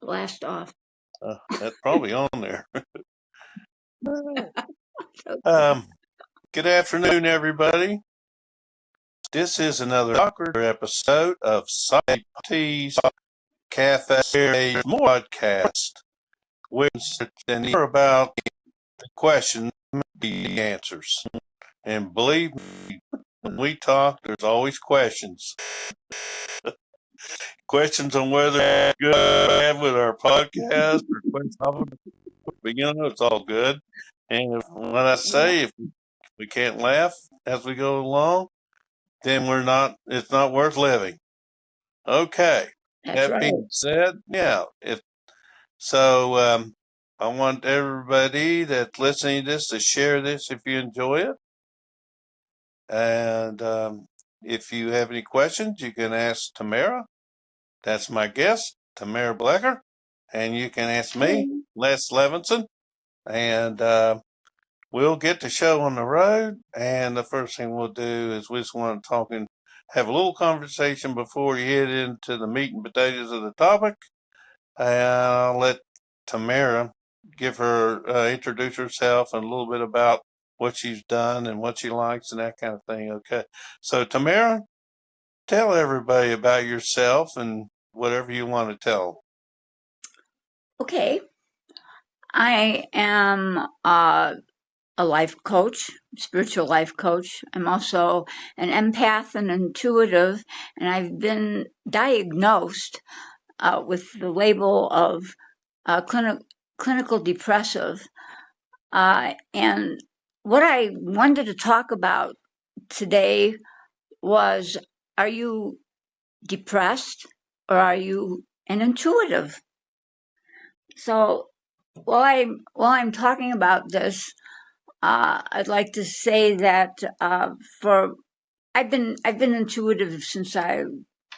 blast off. That's probably on there. Okay. Good afternoon, everybody. This is another episode of Socrates Café Podcast, which is more about the questions and the answers. And believe me, when we talk, there's always questions. Questions on whether we're good to have with our podcast or questions, but it's all good. And when I say if we can't laugh as we go along, then it's not worth living. Okay. That's That right. being said, yeah. I want everybody that's listening to this to share this if you enjoy it. And if you have any questions, you can ask Tamara. That's my guest, Tamara Blecker. And you can ask me, Les Levinson. And we'll get the show on the road. And the first thing we'll do is we just want to have a little conversation before you head into the meat and potatoes of the topic. I'll let Tamara introduce herself and a little bit about what she's done and what she likes and that kind of thing. Okay. So Tamara, tell everybody about yourself and whatever you want to tell. Okay. I am a life coach, spiritual life coach. I'm also an empath and intuitive, and I've been diagnosed with the label of clinical depressive. And what I wanted to talk about today was, are you depressed or are you an intuitive? So while I'm talking about this, I'd like to say that I've been intuitive since I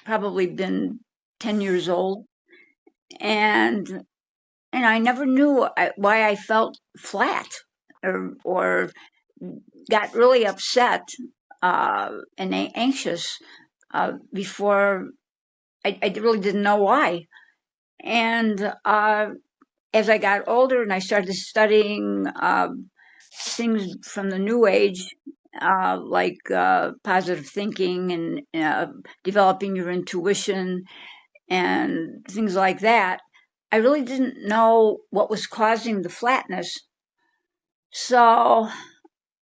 probably been 10 years old, and I never knew why I felt flat or got really upset and anxious before. I really didn't know why. And as I got older and I started studying things from the New Age, like positive thinking and developing your intuition and things like that, I really didn't know what was causing the flatness. So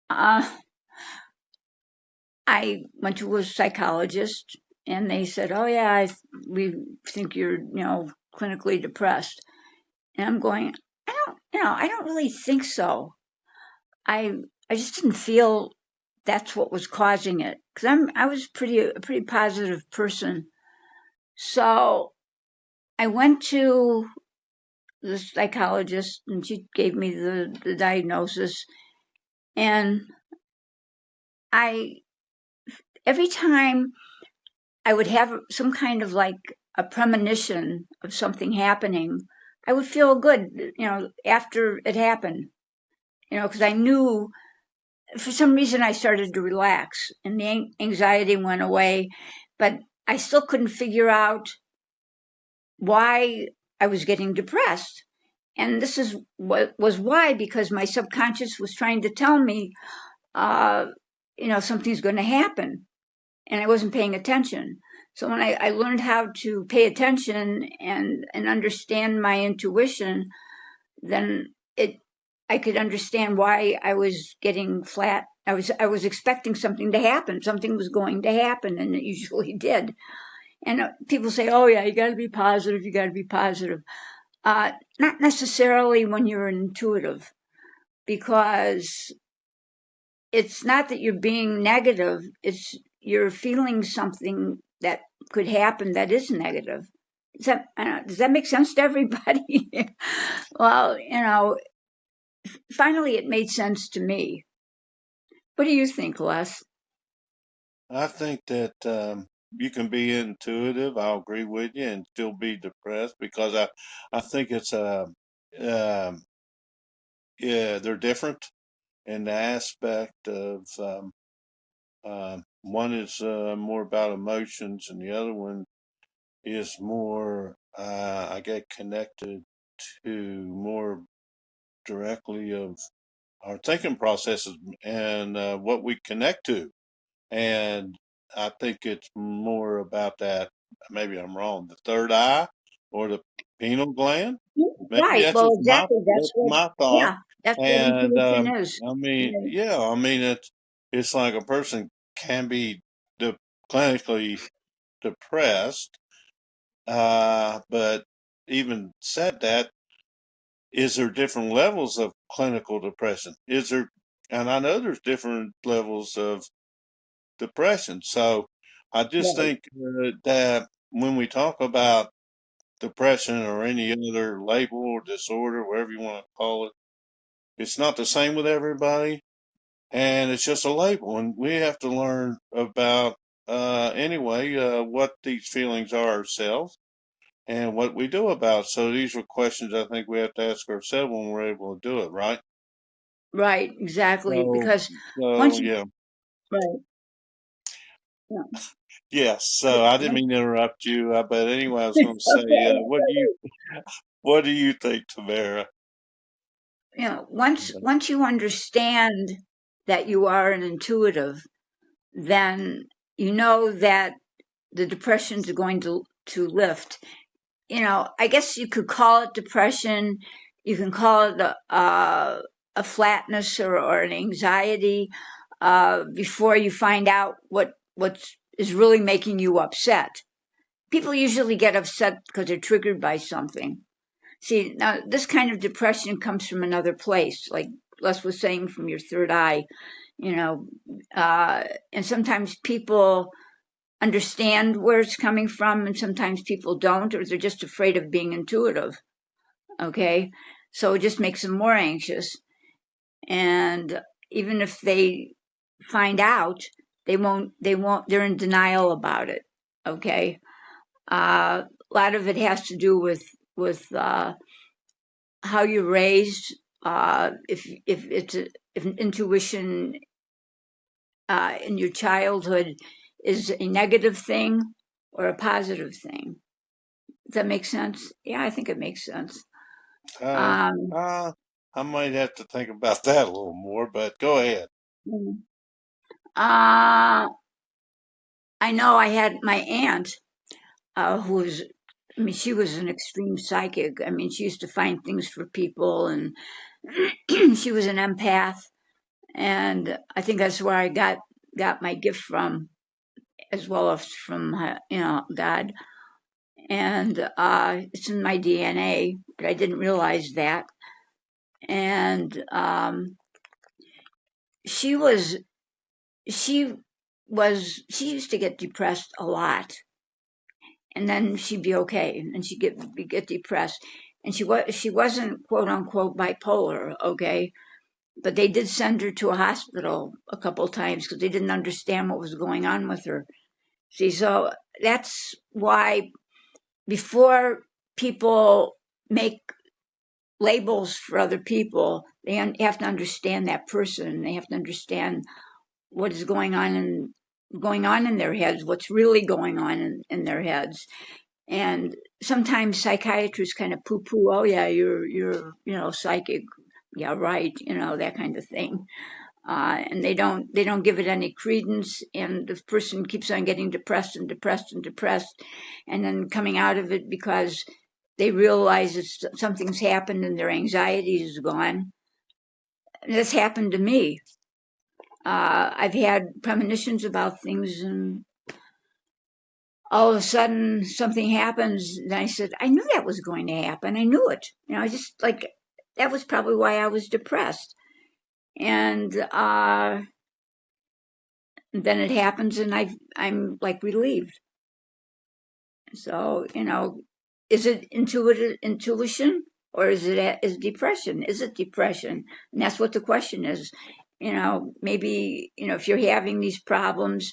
I went to a psychologist, and they said, "Oh yeah, we think you're, clinically depressed." And I'm going, I don't really think so. I just didn't feel that's what was causing it, because I was a pretty positive person. So I went to the psychologist, and she gave me the diagnosis. And every time I would have some kind of like a premonition of something happening, I would feel good, after it happened, because I knew for some reason I started to relax and the anxiety went away, but I still couldn't figure out why I was getting depressed. And this is what was why, because my subconscious was trying to tell me, something's going to happen, and I wasn't paying attention. So when I learned how to pay attention and understand my intuition, then I could understand why I was getting flat. I was expecting something to happen. Something was going to happen, and it usually did. And people say, "Oh yeah, you got to be positive. You got to be positive." Not necessarily when you're an intuitive, because it's not that you're being negative. It's you're feeling something that could happen that is negative. Does that make sense to everybody? Well, finally it made sense to me. What do you think, Les? I think that you can be intuitive. I'll agree with you and still be depressed because I think it's yeah, they're different in the aspect of one is more about emotions and the other one is more I get connected to more directly of our thinking processes and what we connect to. And I think it's more about that. Maybe I'm wrong. The third eye or the pineal gland. Maybe Right. that's Well, just exactly. That's that's what. my thought. Yeah, that's what And intuition is. I mean, Yeah. yeah, I mean it's like a person can be clinically depressed, but even said that, is there different levels of clinical depression? Is there, and I know there's different levels of depression. So I just Right. think that when we talk about depression or any other label or disorder, whatever you want to call it, it's not the same with everybody. And it's just a label. And we have to learn about, anyway, what these feelings are ourselves and what we do about it. So these are questions I think we have to ask ourselves when we're able to do it, right? Right. Exactly. So, Because once so you. yeah. Right. Yeah. Yes, so I didn't Once- mean to interrupt you, but anyway, I was going to say, what do you think, Tamara? once you understand that you are an intuitive, then you know that the depressions are going to lift. I guess you could call it depression. You can call it a flatness or an anxiety before you find out what is really making you upset. People usually get upset because they're triggered by something. See, now this kind of depression comes from another place, like Les was saying, from your third eye, you know, and sometimes people understand where it's coming from, and sometimes people don't, or they're just afraid of being intuitive. Okay, so it just makes them more anxious, and even if they find out, they're in denial about it. Okay, a lot of it has to do with how you're raised. If intuition in your childhood is a negative thing or a positive thing. Does that make sense? Yeah, I think it makes sense. Uh, Um, uh, I might have to think about that a little more, but go ahead. uh, I know I had my aunt who was, I mean, she was an extreme psychic. I mean, she used to find things for people, and she was an empath. And I think that's where I got my gift from, as well as from God. And it's in my DNA, but I didn't realize that. And she was she she used to get depressed a lot, and then she'd be okay, and she'd get depressed, and she wasn't quote unquote bipolar, okay, but they did send her to a hospital a couple times because they didn't understand what was going on with her. See, so that's why before people make labels for other people, they have to understand that person. They have to understand what is going on in their heads, what's really going on in their heads. And sometimes psychiatrists kind of poo poo, oh yeah, you're psychic, yeah right, that kind of thing. And they don't give it any credence, and the person keeps on getting depressed and depressed and depressed, and then coming out of it because they realize something's happened and their anxiety is gone. And this happened to me. I've had premonitions about things, and all of a sudden something happens, and I said, I knew that was going to happen. I knew it. I just like that was probably why I was depressed. And then it happens, and I'm like relieved. So is it intuition, or is depression? Is it depression? And that's what the question is. Maybe if you're having these problems,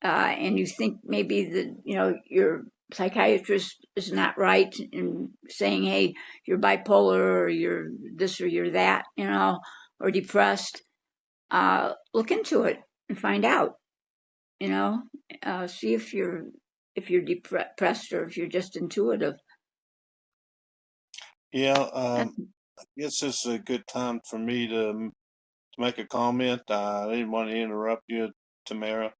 and you think maybe that your psychiatrist is not right in saying, hey, you're bipolar or you're this or you're that, or depressed, look into it and find out. See if you're depressed or if you're just intuitive. Yeah, Uh, I guess this is a good time for me to make a comment. I didn't want to interrupt you, Tamara.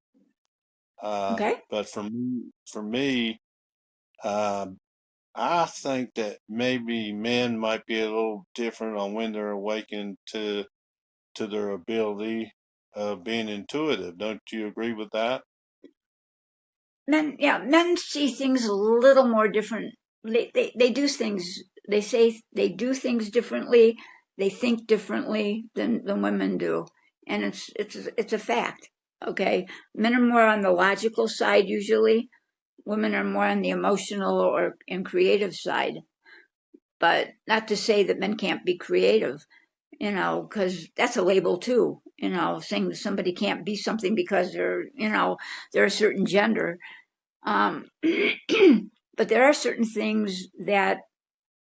Okay. But for me, um, I think that maybe men might be a little different on when they're awakened to their ability of being intuitive. Don't you agree with that? Men see things a little more different. They do things, they say they do things differently, they think differently than women do. And it's a fact. Okay. Men are more on the logical side usually. Women are more on the emotional or and creative side. But not to say that men can't be creative, because that's a label too, saying that somebody can't be something because they're a certain gender. Um, but there are certain things that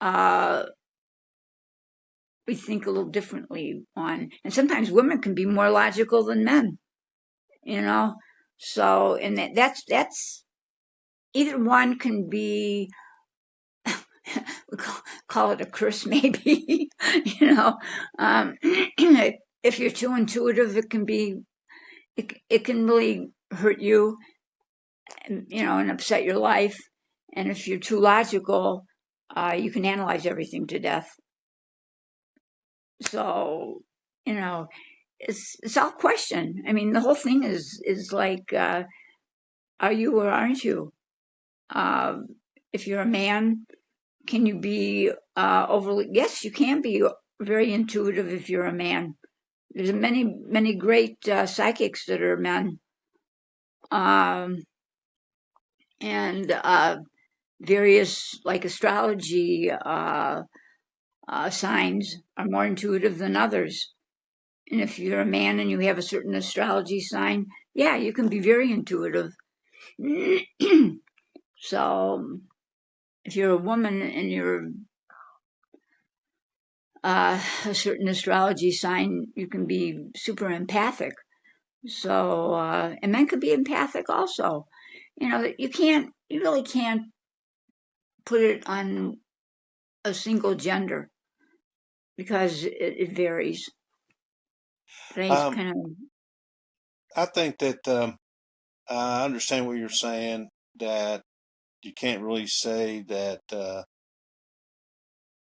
uh, we think a little differently on, and sometimes women can be more logical than men. You know, so and that's either one can be we call it a curse maybe. Um, if you're too intuitive, it can really hurt you, and upset your life. And if you're too logical, you can analyze everything to death. So, you know, it's all question. I mean, the whole thing is like, are you or aren't you? Uh, if you're a man, can you be overly? Yes, you can be very intuitive if you're a man. There's many great psychics that are men, um, and various like astrology signs are more intuitive than others. And if you're a man and you have a certain astrology sign, yeah, you can be very intuitive. So if you're a woman and you're a certain astrology sign, you can be super empathic. So, and men could be empathic also. You really can't put it on a single gender because it varies. They Um, kind of, I think that I understand what you're saying, that you can't really say that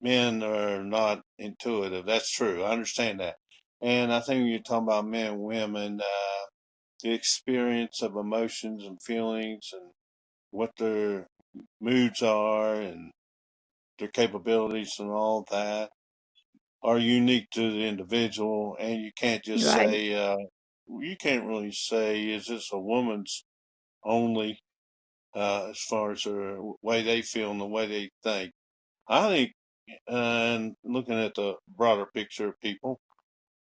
men are not intuitive. That's true. I understand that. And I think when you're talking about men and women, the experience of emotions and feelings and what their moods are and their capabilities and all that are unique to the individual. And you can't just right, say, you can't really say, is this a woman's only as far as the way they feel and the way they think. I think, and looking at the broader picture of people,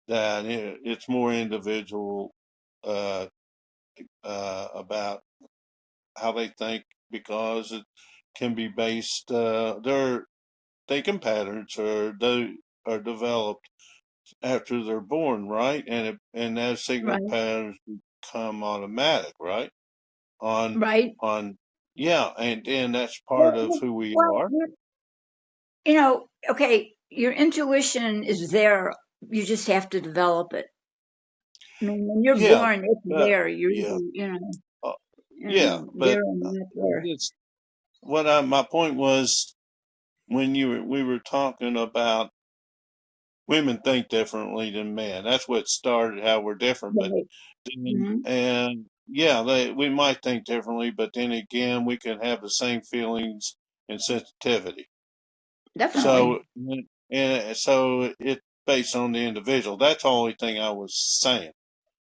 that it's more individual uh, about how they think, because it can be based. Their thinking patterns are developed after they're born, right? And as thinking right, patterns become automatic, right? On right. on Yeah, and that's part of Well, who we well, are. okay, your intuition is there. You just have to develop it. I mean, when you're Yeah, born, it's uh, there. You're yeah, either, uh, yeah. there But or not there. it's my point was, when we were talking about women think differently than men. That's what started how we're different. But Right. then, Hmm. and yeah, we might think differently, but then again, we can have the same feelings and sensitivity. Definitely. So, and so it's based on the individual. That's the only thing I was saying.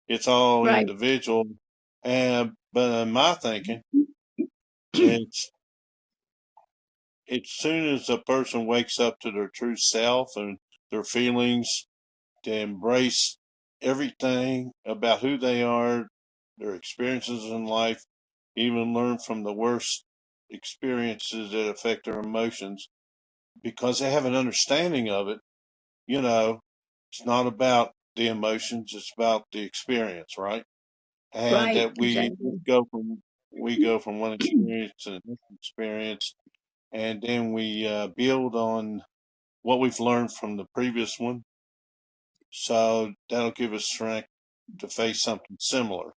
It's all Right. individual. And but in my thinking, it's as soon as a person wakes up to their true self and their feelings, to embrace everything about who they are, their experiences in life, even learn from the worst experiences that affect their emotions, because they have an understanding of it. You know, it's not about the emotions, it's about the experience, right? And Right. that Exactly. we go from one experience to the next experience, and then we build on. what we've learned from the previous one. So that'll give us strength to face something similar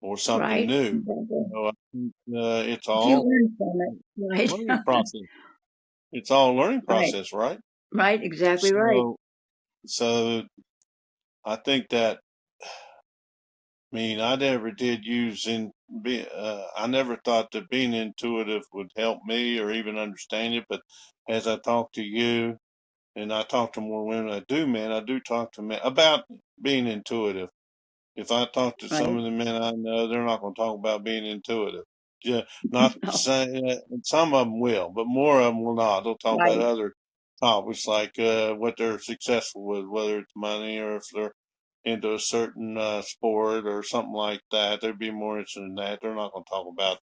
or something Right. new. Exactly. So I think it's If you all learn from it, learning right? process. It's all a learning Right. process, right? Right. Exactly right. So, so I think that, I mean, I never did use I never thought that being intuitive would help me or even understand it. But as I talk to you and I talk to more women, I do talk to men about being intuitive. If I talk to some Right. of the men I know, they're not going to talk about being intuitive. Yeah, not No. saying some of them will, but more of them will not. They'll talk about Right. other topics like what they're successful with, whether it's money or if they're into a certain sport or something like that. They'd be more interested in that. They're not going to talk about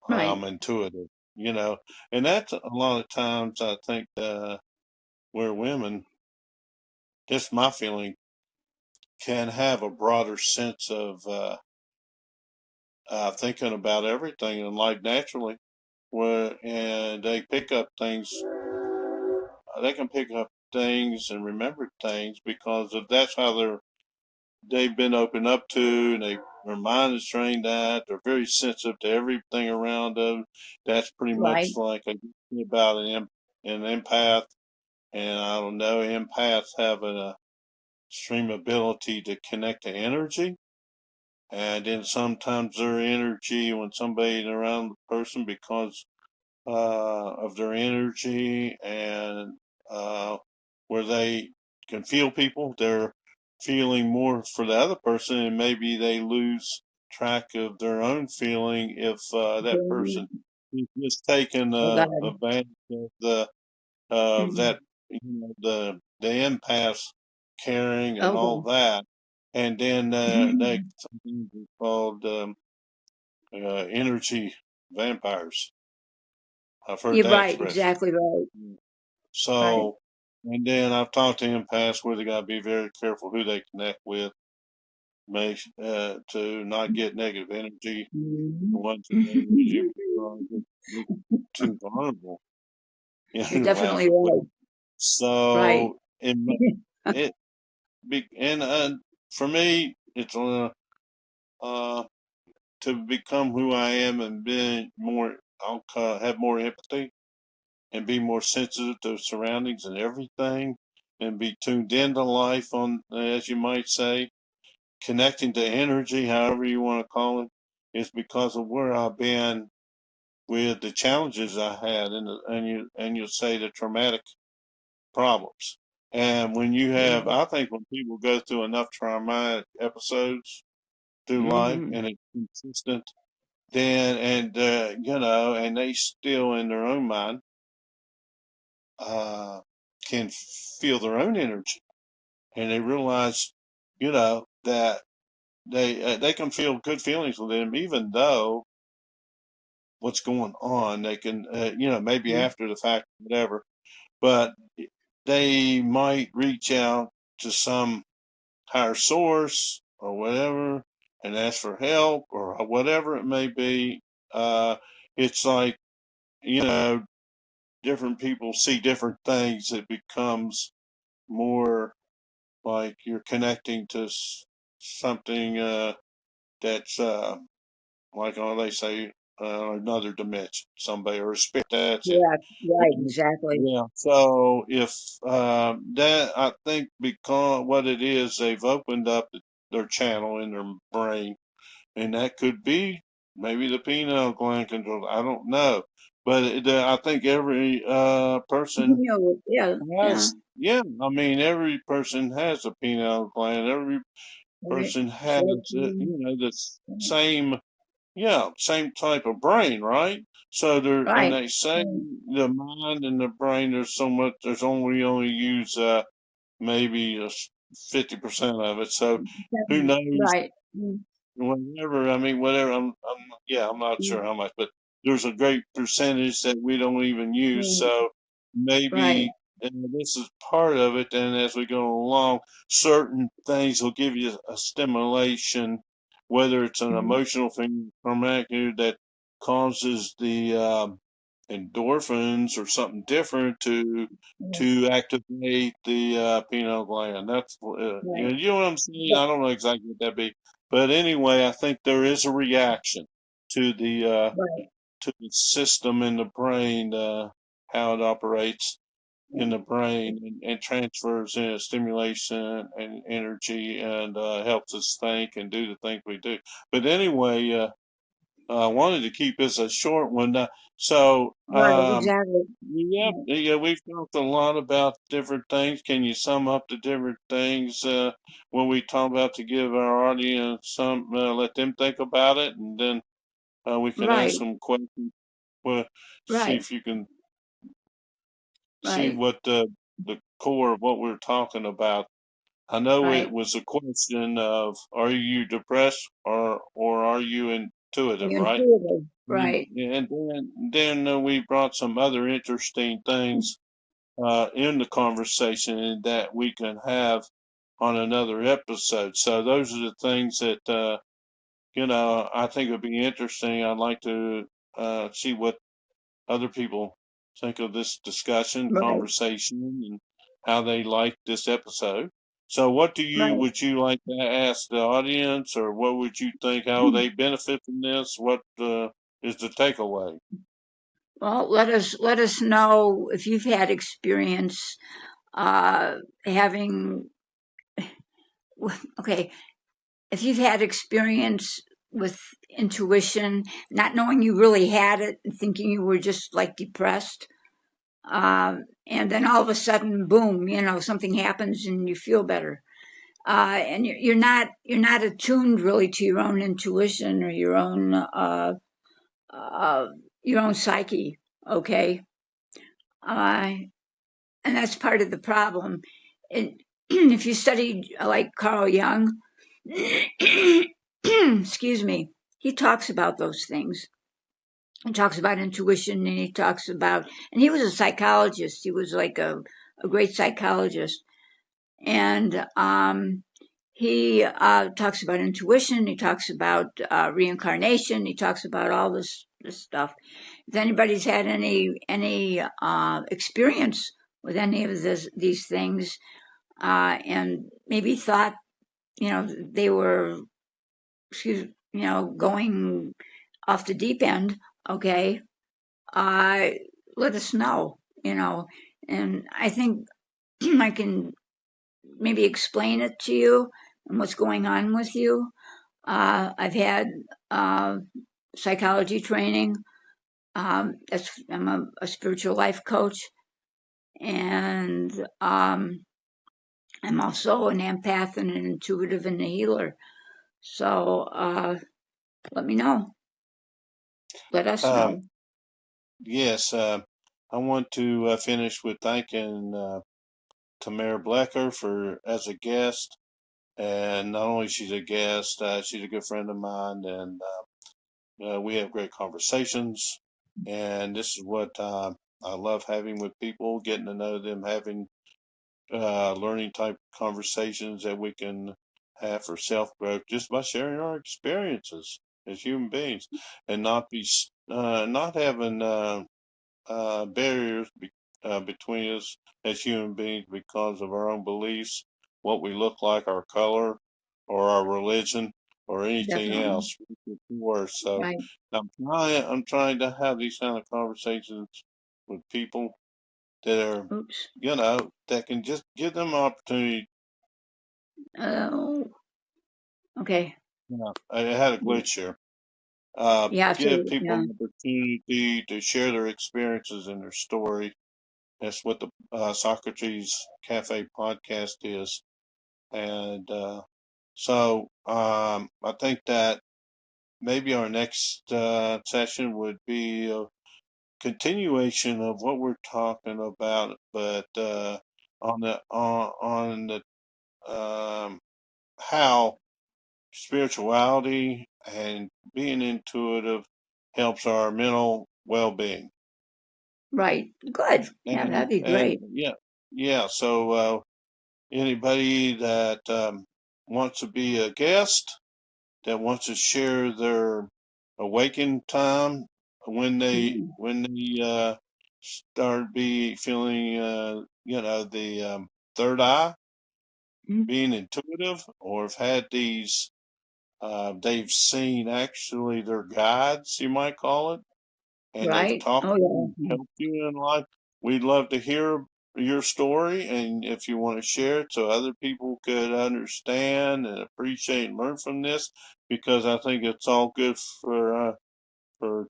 Right. I'm intuitive, you know. And that's a lot of times I think where women, just my feeling, can have a broader sense of thinking about everything in life naturally, where and they pick up things. They can pick up things and remember things because of that's how they've been opened up to, and their mind is trained that they're very sensitive to everything around them. That's pretty much Right. like about an empath, and I don't know, empaths have an extreme ability to connect to energy. And then sometimes their energy when somebody's around the person because of their energy and where they can feel people, they're feeling more for the other person, and maybe they lose track of their own feeling if that person Mhm. is just taking Oh God. advantage of the of Mhm. that, you know, the empaths caring and Oh all God. that, and then they something called energy vampires. I've heard You're that right. expression. Exactly right. Right. So, and then I've talked to empaths where they got to be very careful who they connect with, make to not get negative energy. The Mhm. ones that have energy get too vulnerable. You're You laugh definitely at right. them. Right. So it and for me, it's uh to become who I am and be more. Have more empathy and be more sensitive to surroundings and everything and be tuned into life on, as you might say, connecting to energy, however you want to call it, is because of where I've been with the challenges I had and you'll say the traumatic problems. And when you have, Right. I think when people go through enough traumatic episodes through life Mhm. and it's consistent, then, and, you know, and they still in their own mind, uh, can feel their own energy and they realize, you know, that they can feel good feelings with them, even though what's going on. They can, you know, maybe Mhm. after the fact, whatever, but they might reach out to some higher source or whatever and ask for help or whatever it may be. Uh, it's like, you know, different people see different things. It becomes more like you're connecting to something that's like they say another dimension, somebody or a spirit. That's it. Yeah. Right. Exactly. Yeah. So if that, I think because what it is, they've opened up their channel in their brain, and that could be maybe the pineal gland control. I don't know, but I think every person You know, yeah. Yeah. has. Yeah, I mean, every person has a pineal gland. Every Right. person has, Short you term. know, the same, yeah, same type of brain, right? So there, and Right. they say Right. the mind and the brain, there's so much, there's only use, maybe 50% of it. So who Definitely. knows Right. Mm, whenever, I mean, whatever, yeah, I'm not mm, sure how much, but there's a great percentage that we don't even use. mm. So Right. maybe, and this is part of it, and as we go along, certain things will give you a stimulation, whether it's an Mm, emotional thing, traumatic that causes the endorphins or something different to activate the pineal gland. That's Right, you know what I'm saying. I don't know exactly what that be, but anyway, I think there is a reaction to right, the system in the brain, how it operates in the brain and transfers stimulation and energy and helps us think and do the things we do. But anyway, I wanted to keep this a short one. So, right, exactly. yeah, Right. yeah, we've talked a lot about different things. Can you sum up the different things when we talk about to give our audience some, let them think about it, and then we can ask Right, some questions. Well, see right, if you can see right, what the core of what we're talking about. I know it right. was a question of are you depressed or are you intuitive, The right? intuitive, And right, then we brought some other interesting things in the conversation that we can have on another episode. So those are the things that I think would be interesting. I'd like to see what other people think of this discussion, right, conversation, and how they like this episode. So, what right. would you like to ask the audience, or what would you think? How they benefit from this? What is the takeaway? Well, let us know if you've had experience having okay, if you've had experience with intuition, not knowing you really had it, and thinking you were just like depressed, and then all of a sudden, boom, something happens and you feel better. And you're not attuned really to your own intuition or uh, your own psyche. Okay, uh, and that's part of the problem. And if you study like Carl Jung, excuse me, he talks about those things. He talks about intuition, and and he was a psychologist. He was like a great psychologist. And he talks about intuition. He talks about reincarnation. He talks about all this stuff. If anybody's had any experience with any of these things, and maybe thought they were, going off the deep end, okay, uh, let us know. And I think I can maybe explain it to you and what's going on with you. I've had uh, psychology training. I'm a spiritual life coach, and I'm also an empath and an intuitive and a healer. So let me know. Let us Um, know. yes, I want to finish with thanking Tamara Blecker for as a guest, and not only she's a guest, she's a good friend of mine, and we have great conversations, and this is what I love having with people, getting to know them, having learning type conversations that we can have for self growth just by sharing our experiences as human beings, and not having barriers between us as human beings because of our own beliefs, what we look like, our color, or our religion, or anything Definitely. else. Worse. So Right. I'm trying to have these kind of conversations with people that are, Oops. that can just give them an opportunity. Oh, okay. I had a glitch here. Yeah, Give so, people yeah. an opportunity to share their experiences and their story. That's what the Socrates Café Podcast is. And I think that maybe our next session would be a continuation of what we're talking about, but on the how spirituality and being intuitive helps our mental well-being. Right. Good. Yeah, And that'd be great. yeah, yeah. So anybody that wants to be a guest, that wants to share their awakened time, when they start feeling the third eye, being intuitive, or have had these they've seen actually their guides, you might call it, and they've Right. talked Oh, to you, yeah. helped you in life. We'd love to hear your story, and if you want to share it so other people could understand and appreciate and learn from this, because I think it's all good for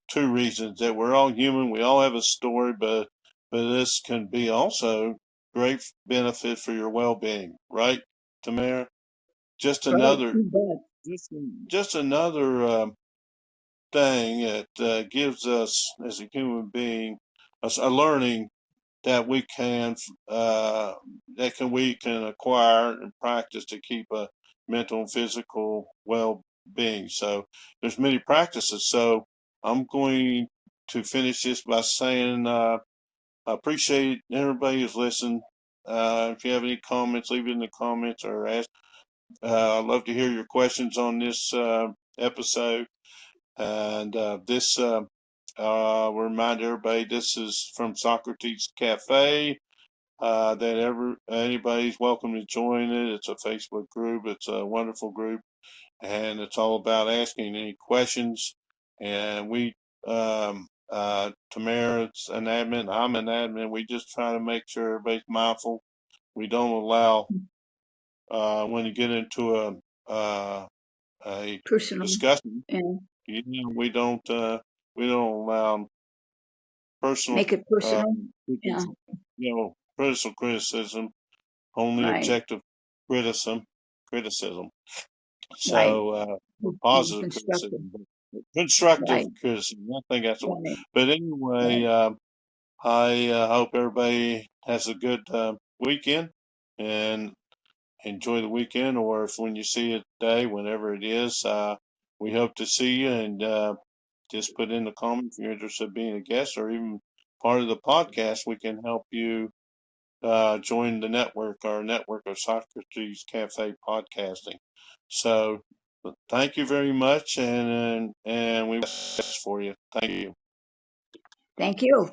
two reasons: that we're all human, we all have a story, but this can be also great benefit for your well-being, right, Tamara? Just Right. another, You bet. just, just another thing that gives us as a human being a learning that we can acquire and practice to keep a mental and physical well-being. So there's many practices. So I'm going to finish this by saying I appreciate everybody who's listened. If you have any comments, leave it in the comments or ask. I'd love to hear your questions on this episode. And remind everybody this is from Socrates Cafe. That anybody's welcome to join it. It's a Facebook group. It's a wonderful group, and it's all about asking any questions. And Tamara's an admin. I'm an admin. We just try to make sure everybody's mindful. We don't allow when you get into a Personal. discussion. Yeah. We don't allow personal, Make it personal. Yeah. criticism, personal criticism, only Right. objective criticism. Right. So, or positive Constructive. criticism, but constructive Right. criticism. I think that's the word. Right. But anyway, Right. I hope everybody has a good weekend and enjoy the weekend, or if when you see it today, whenever it is, we hope to see you, and just put in the comment if you're interested in being a guest or even part of the podcast. We can help you join the network, our network of Socrates Cafe podcasting. So thank you very much, and we best for you. Thank you. Thank you.